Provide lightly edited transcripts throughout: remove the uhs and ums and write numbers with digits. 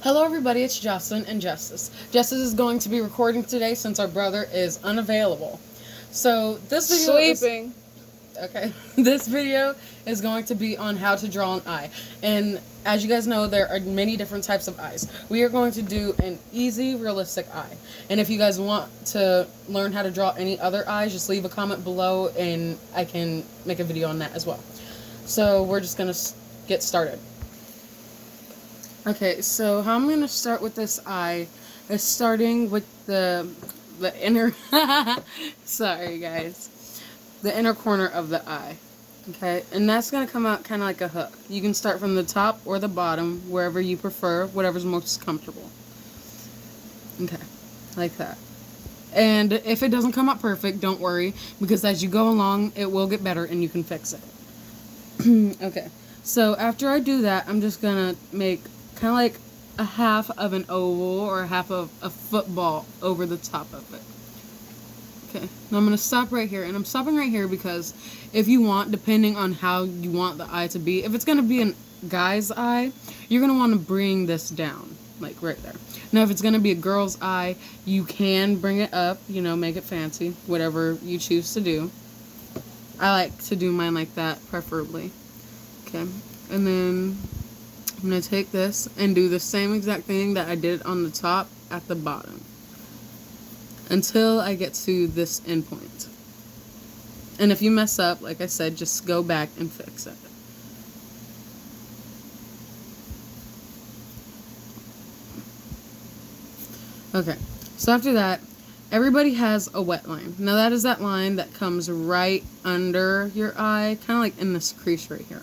Hello, everybody. It's Jocelyn and Justice. Justice is going to be recording today since our brother is unavailable. So this video Sleeping. okay. This video is going to be on how to draw an eye, and as you guys know, there are many different types of eyes. We are going to do an easy, realistic eye, and if you guys want to learn how to draw any other eyes, just leave a comment below, and I can make a video on that as well. So we're just gonna get started. Okay, so how I'm going to start with this eye is starting with the inner, sorry guys, the inner corner of the eye. Okay, and that's going to come out kind of like a hook. You can start from the top or the bottom, wherever you prefer, whatever's most comfortable. Okay, like that. And if it doesn't come out perfect, don't worry, because as you go along, it will get better and you can fix it. Okay, so after I do that, I'm just going to make kind of like a half of an oval or a half of a football over the top of it. Okay, now I'm going to stop right here, and I'm stopping right here because if you want, depending on how you want the eye to be, if it's going to be a guy's eye, you're going to want to bring this down, like right there. Now if it's going to be a girl's eye, you can bring it up, you know, make it fancy, whatever you choose to do. I like to do mine like that, preferably. Okay, and then I'm going to take this and do the same exact thing that I did on the top at the bottom until I get to this end point. And if you mess up, like I said, just go back and fix it. Okay, so after that, everybody has a wet line. Now that is that line that comes right under your eye, kind of like in this crease right here.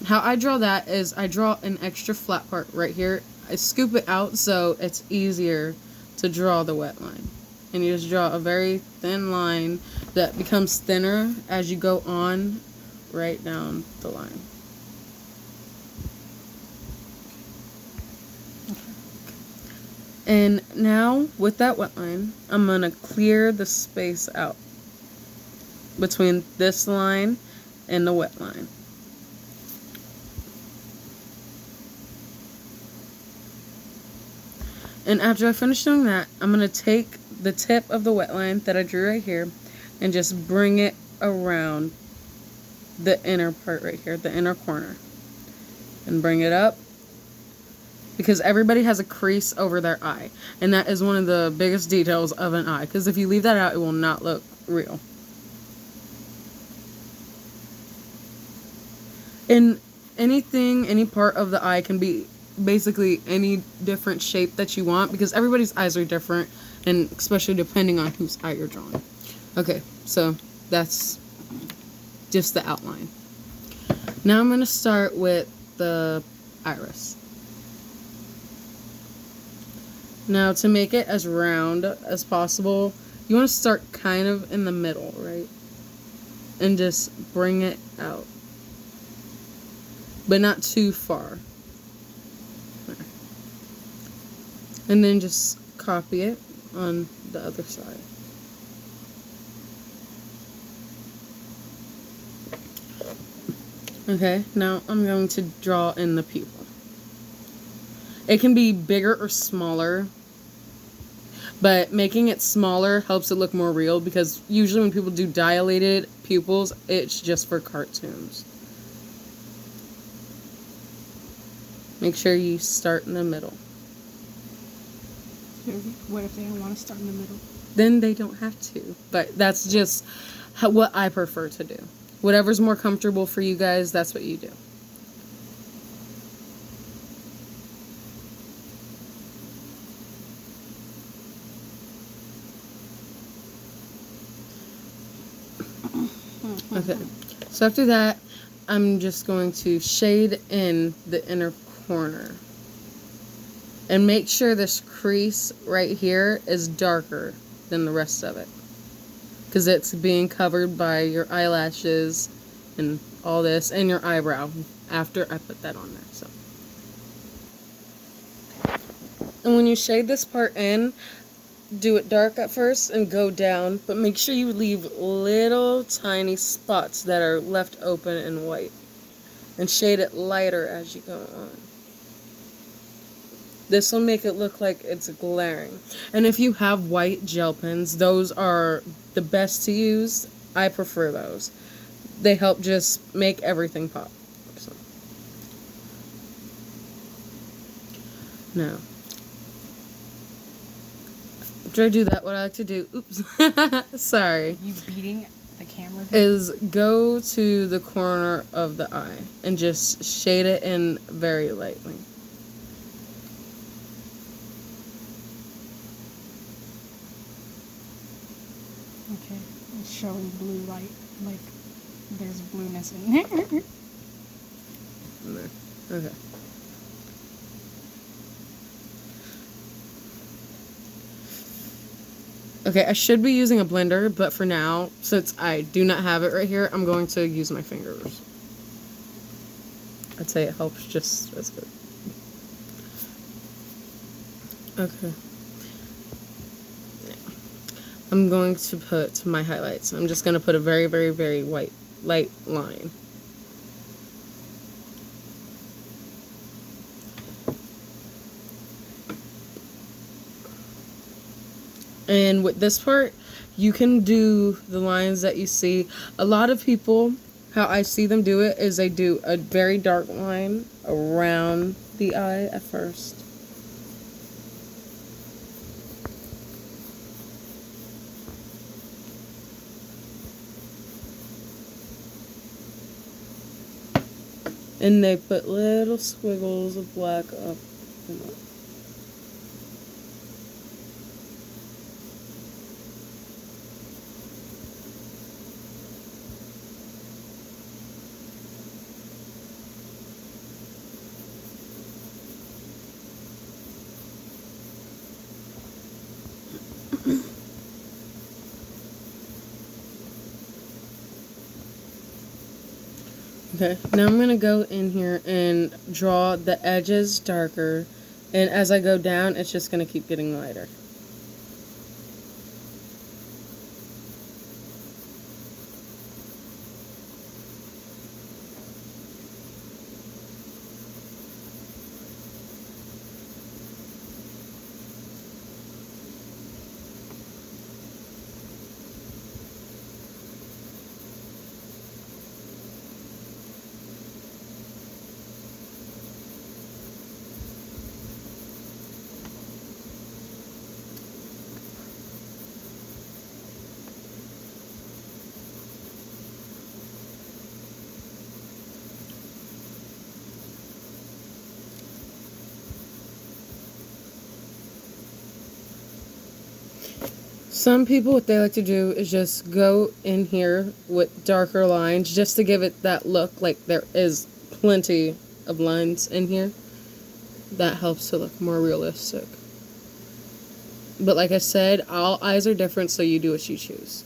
How I draw that is I draw an extra flat part right here. I scoop it out so it's easier to draw the wet line. And you just draw a very thin line that becomes thinner as you go on right down the line. And now with that wet line, I'm going to clear the space out between this line and the wet line. And after I finish doing that, I'm going to take the tip of the wet line that I drew right here and just bring it around the inner part right here, the inner corner. And bring it up. Because everybody has a crease over their eye. And that is one of the biggest details of an eye. Because if you leave that out, it will not look real. And anything, any part of the eye can be basically any different shape that you want, because everybody's eyes are different, and especially depending on whose eye you're drawing. Okay, so that's just the outline. Now I'm going to start with the iris. Now to make it as round as possible, you want to start kind of in the middle, right? And just bring it out. But not too far. And then just copy it on the other side. Okay, now I'm going to draw in the pupil. It can be bigger or smaller, but making it smaller helps it look more real, because usually when people do dilated pupils, it's just for cartoons. Make sure you start in the middle. What if they don't want to start in the middle? Then they don't have to. But that's just what I prefer to do. Whatever's more comfortable for you guys, that's what you do. Okay. So after that, I'm just going to shade in the inner corner. And make sure this crease right here is darker than the rest of it, because it's being covered by your eyelashes and all this, and your eyebrow after I put that on there. So, and when you shade this part in, do it dark at first and go down, but make sure you leave little tiny spots that are left open and white, and shade it lighter as you go on. This will make it look like it's glaring. And if you have white gel pens, those are the best to use. I prefer those. They help just make everything pop. So. Now, after I do that, what I like to do, oops, sorry, You beating the camera? is go to the corner of the eye and just shade it in very lightly. Okay, it's showing blue light, like there's blueness in there. Okay. Okay, I should be using a blender, but for now, since I do not have it right here, I'm going to use my fingers. I'd say it helps just as good. Okay. I'm going to put my highlights. I'm just going to put a very, very, very light line. And with this part, you can do the lines that you see. A lot of people, how I see them do it, is they do a very dark line around the eye at first. And they put little squiggles of black up and up. Okay, now I'm going to go in here and draw the edges darker, and as I go down, it's just going to keep getting lighter. Some people, what they like to do is just go in here with darker lines just to give it that look like there is plenty of lines in here. That helps to look more realistic. But like I said, all eyes are different, so you do what you choose.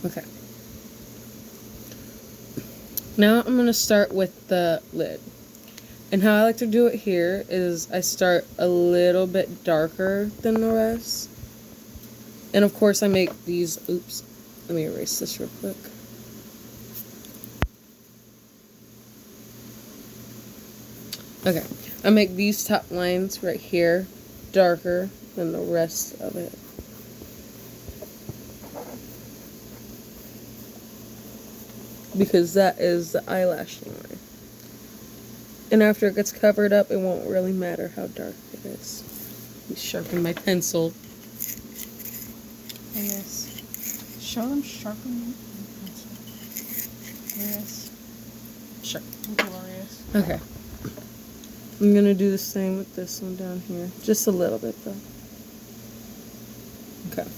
Okay. Now I'm going to start with the lid. And how I like to do it here is I start a little bit darker than the rest. And of course I make these, oops, let me erase this real quick. Okay, I make these top lines right here darker than the rest of it. Because that is the eyelash line. And after it gets covered up, it won't really matter how dark it is. Let me sharpen my pencil. Yes. Show them sharpening the pencil. Yes. Sure. Glorious. Okay. I'm going to do the same with this one down here. Just a little bit, though. Okay.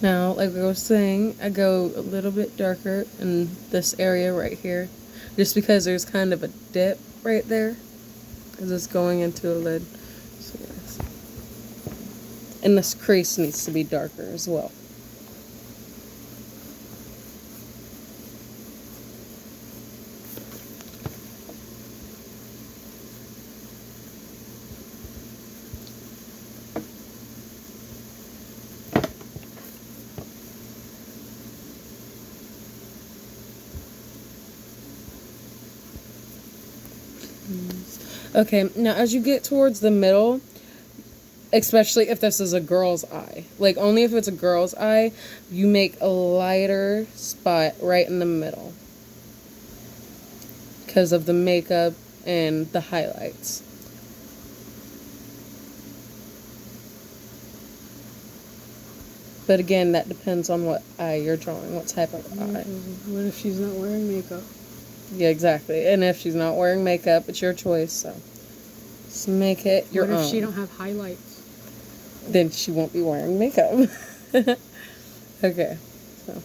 Now, like I was saying, I go a little bit darker in this area right here. Just because there's kind of a dip right there. Because it's going into a lid. So, yes. And this crease needs to be darker as well. Okay, now as you get towards the middle, especially if this is a girl's eye, like only if it's a girl's eye, you make a lighter spot right in the middle because of the makeup and the highlights. But again, that depends on what eye you're drawing, what type of eye. What if she's not wearing makeup? Yeah, exactly. And if she's not wearing makeup, it's your choice, so just make it your own. What if she don't have highlights? Then she won't be wearing makeup. Okay, so.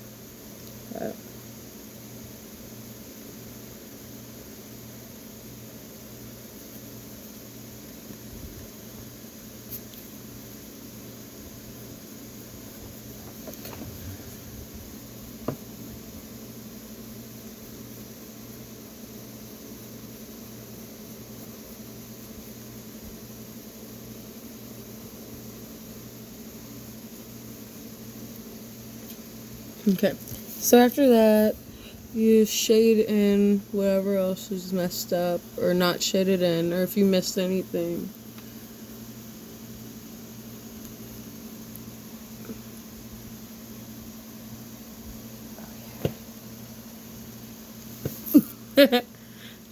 Okay, so after that, you shade in whatever else is messed up or not shaded in, or if you missed anything.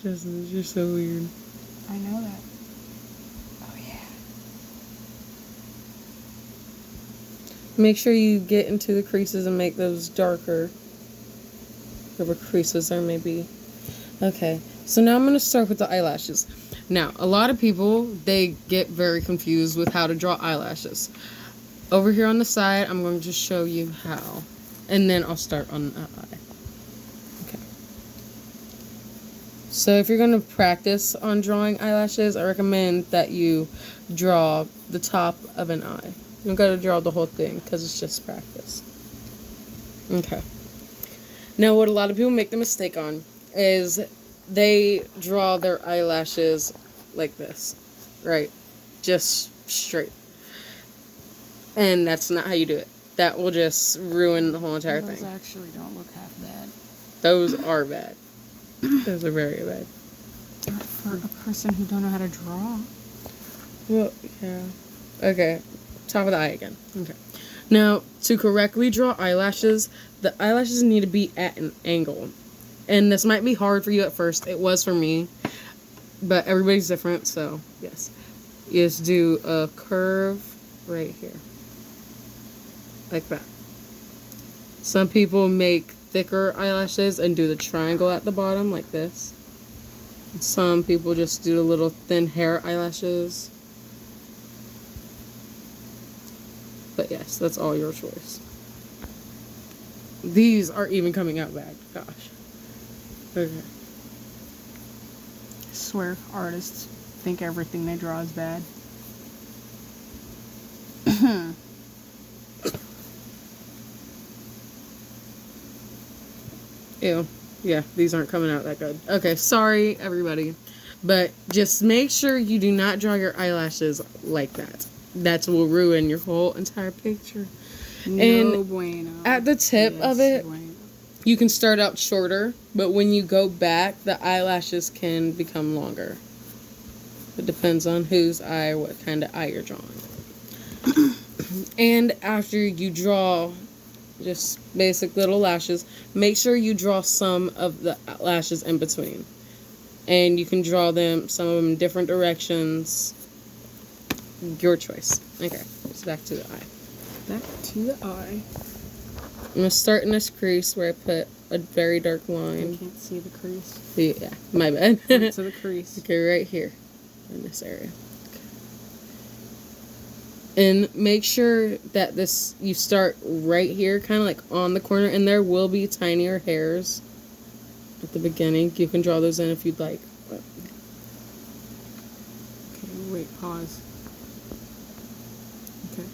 Justin, you're so weird. I know that. Oh yeah. Make sure you get into the creases and make those darker. Whatever creases there may be. Okay, so now I'm going to start with the eyelashes. Now, a lot of people, they get very confused with how to draw eyelashes. Over here on the side, I'm going to show you how. And then I'll start on the eye. Okay. So if you're going to practice on drawing eyelashes, I recommend that you draw the top of an eye. You don't got to draw the whole thing because it's just practice. Okay. Now, what a lot of people make the mistake on is they draw their eyelashes like this, right? Just straight. And that's not how you do it. That will just ruin the whole entire Those thing. actually don't look half bad. Those are bad. Those are very bad. Not for a person who don't know how to draw. Well, yeah. Okay, top of the eye again. Okay. Now, to correctly draw eyelashes, the eyelashes need to be at an angle. And this might be hard for you at first. It was for me. But everybody's different, so yes. You just do a curve right here. Like that. Some people make thicker eyelashes and do the triangle at the bottom like this. Some people just do the little thin hair eyelashes. But yes, that's all your choice. These are even coming out bad. Gosh. Okay. I swear artists think everything they draw is bad. Ew. Yeah, these aren't coming out that good. Okay, sorry, everybody. But just make sure you do not draw your eyelashes like that. That will ruin your whole entire picture. No bueno. At the tip of it, you can start out shorter, but when you go back, the eyelashes can become longer. It depends on whose eye, what kind of eye you're drawing. And after you draw just basic little lashes, make sure you draw some of the lashes in between. And you can draw them, some of them in different directions. Your choice. Okay, so back to the eye. Back to the eye. I'm going to start in this crease where I put a very dark I line. can't see the crease. Yeah, my bad. Right to the crease. Okay, right here in this area. And make sure that you start right here, kind of like on the corner, and there will be tinier hairs at the beginning. You can draw those in if you'd like. But. Okay, wait, pause. Okay.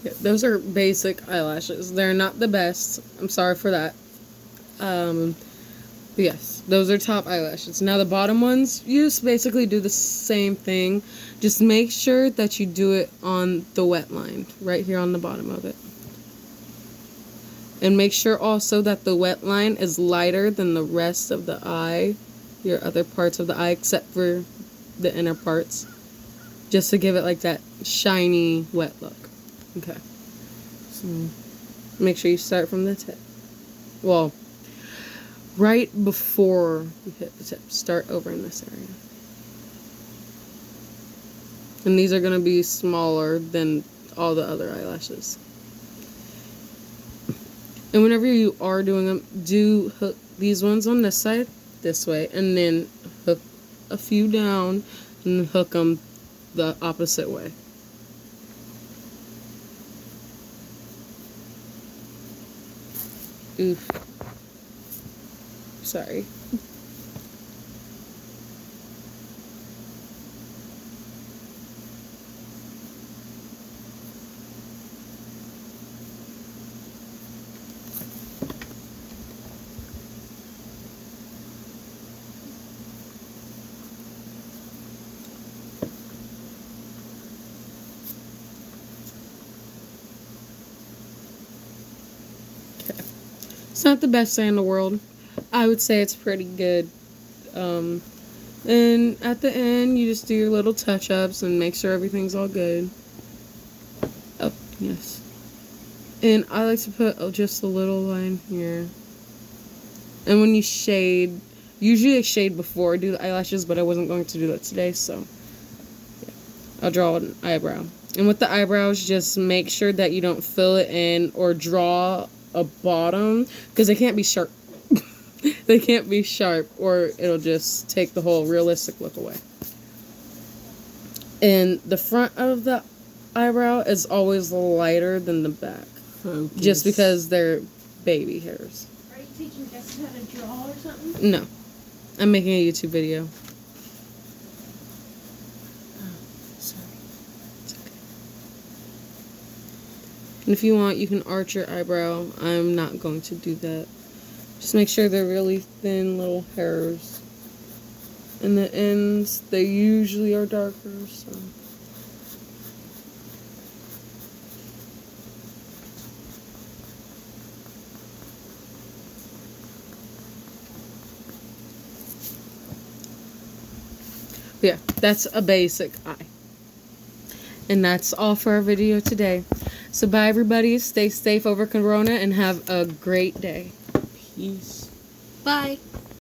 Yeah, those are basic eyelashes. They're not the best. I'm sorry for that. But yes, those are top eyelashes. Now the bottom ones, you just basically do the same thing. Just make sure that you do it on the wet line, right here on the bottom of it. And make sure also that the wet line is lighter than the rest of the eye, your other parts of the eye, except for the inner parts. Just to give it like that shiny, wet look. Okay. So, make sure you start from the tip. Well, right before you hit the tip, start over in this area. And these are going to be smaller than all the other eyelashes. And whenever you are doing them, do hook these ones on this side, this way, and then hook a few down, and then hook them the opposite way. Oof. Sorry. It's not the best eye in the world. I would say it's pretty good. And at the end, you just do your little touch-ups and make sure everything's all good. Oh, yes. And I like to put just a little line here. And when you shade, usually I shade before I do the eyelashes, but I wasn't going to do that today, so yeah. I'll draw an eyebrow. And with the eyebrows, just make sure that you don't fill it in or draw a bottom, because they can't be sharp. They can't be sharp, or it'll just take the whole realistic look away. And the front of the eyebrow is always lighter than the back. Focus. Just because they're baby hairs. Are you teaching Jessica how to draw or something? No. I'm making a YouTube video. Sorry. It's okay. And if you want, you can arch your eyebrow. I'm not going to do that. Just make sure they're really thin little hairs. And the ends, they usually are darker, so. Yeah, that's a basic eye. And that's all for our video today. So bye everybody, stay safe over Corona and have a great day. Peace. Bye.